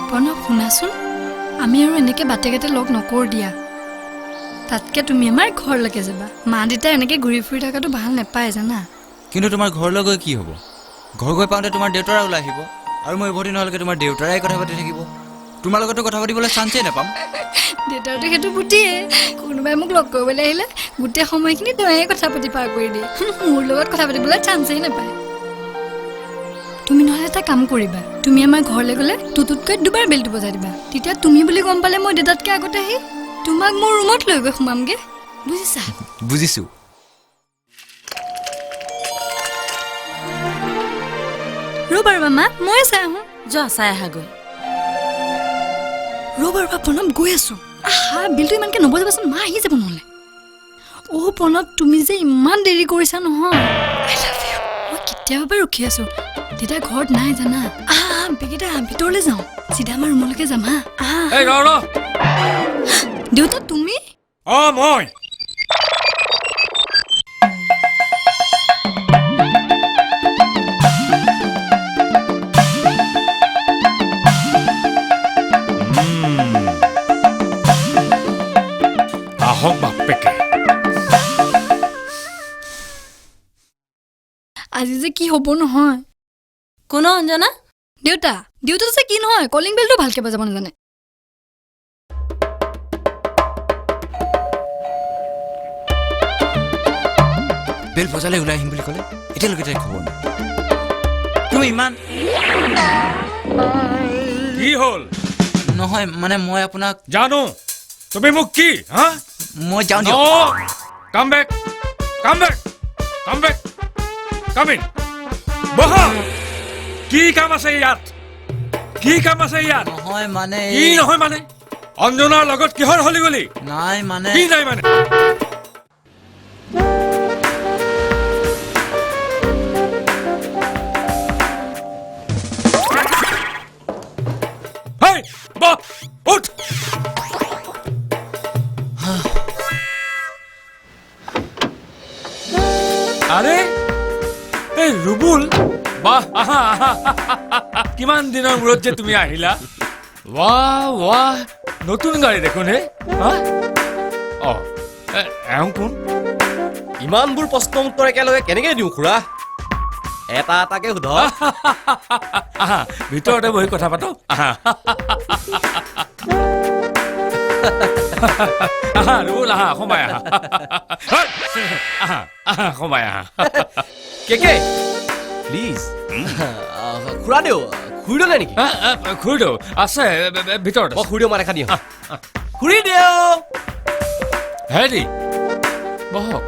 প্ৰণৱ শুনাচোন আমি আৰু এনেকৈ বাটে ঘাটে লগ নকৰো দিয়া তাতকৈ তুমি আমাৰ ঘৰলৈকে যাবা মা দেউতা এনেকৈ ঘূৰি ফুৰি থকাটো ভাল নাপায় জানা কিন্তু তোমাৰ ঘৰলৈ গৈ কি হ'ব ঘৰ গৈ পাওঁতে তোমাৰ দেউতাৰা ওলাই আহিব আৰু মই উভতি নহ'লেকে তোমাৰ দেউতাৰাই কথা পাতি থাকিব তোমাৰ লগতো কথা পাতিবলৈ চান্সেই নাপাম দেউতাৰতো সেইটো বুদ্ধিয়ে কোনোবাই মোক লগ কৰিবলৈ আহিলে গোটেই সময়খিনি তয়ে কথা পাতি পাৰ কৰি দিয়ে মোৰ লগত কথা পাতিবলৈ চান্সেই নাপায় তুমি নহ'লে এটা কাম কৰিবা তুমি আমাৰ ঘৰলৈ গ'লে তুতুতকৈ দুবাৰ বেলটো বজাই দিবা তেতিয়া তুমি বুলি গম পালে মই দেউতাতকৈ আগতে আহি তোমাক মোৰ ৰুমত লৈ গৈ সোমামগৈ বুজিছা বুজিছো ৰ'বা ৰ'বা মা মই চাই আহোঁ যোৱা চাই আহাগৈ ৰ'বা ৰ'বা প্ৰণৱ গৈ আছোঁ আহা বিলটো ইমানকৈ নবজাবাচোন মা আহি যাব নহ'লে অ' প্ৰণৱ তুমি যে ইমান দেৰি কৰিছা নহয় আই লাভ ইউ মই কেতিয়াবা পৰা ৰখি আছোঁ দেউতা ঘৰত নাই জানা আহা বেগিটা ভিতৰলৈ যাওঁ চিধা আমাৰ ৰুমলৈকে যাম হা আহা দেউতা তুমি মই আহক বাপেকে আজি যে কি হ'ব নহয় কোনো অঞ্জনা দেউতা দেউতা যে কি নহয় কলিং বেলটো ভালকৈ বজাব নাজানে বেল বজালে ওলাই আহিম বুলি ক'লে এতিয়ালৈকে তাই খবৰ নাই তুমি ইমান কি হ'ল নহয় মানে মই আপোনাক জানো তুমি মোক কি হা মই যাওঁ দিয়ক কাম বেক কাম বেক কাম বেক কাম ইন বহা কি কাম আছে ইয়াত কি কাম আছে ইয়াত নহয় মানে কি নহয় মানে অঞ্জনাৰ লগত কিহৰ হলি গলি নাই মানে কি নাই মানে হেই বহ উঠ আরে এই রুবুল বাহ আহা কিমান দিনৰ মূৰত যে তুমি আহিলা বাহ বাহ নতুন গাড়ী দেখোন হে এওঁ কোন ইমানবোৰ প্ৰশ্ন উত্তৰ একেলগে কেনেকৈ দিওঁ খুৰা এটা এটাকে সোধ আহা ভিতৰতে বহি কথা পাতো আহা আহা ৰবুল আহা সোমাই আহা আহা আহা সোমাই আহা কে প্লিজ খুৰা দেউ খুৰি দলে নেকি খুৰীদেউ আছে ভিতৰত মই খুৰি দেউ মানে খানি খুৰি দেউ হেৰি বহক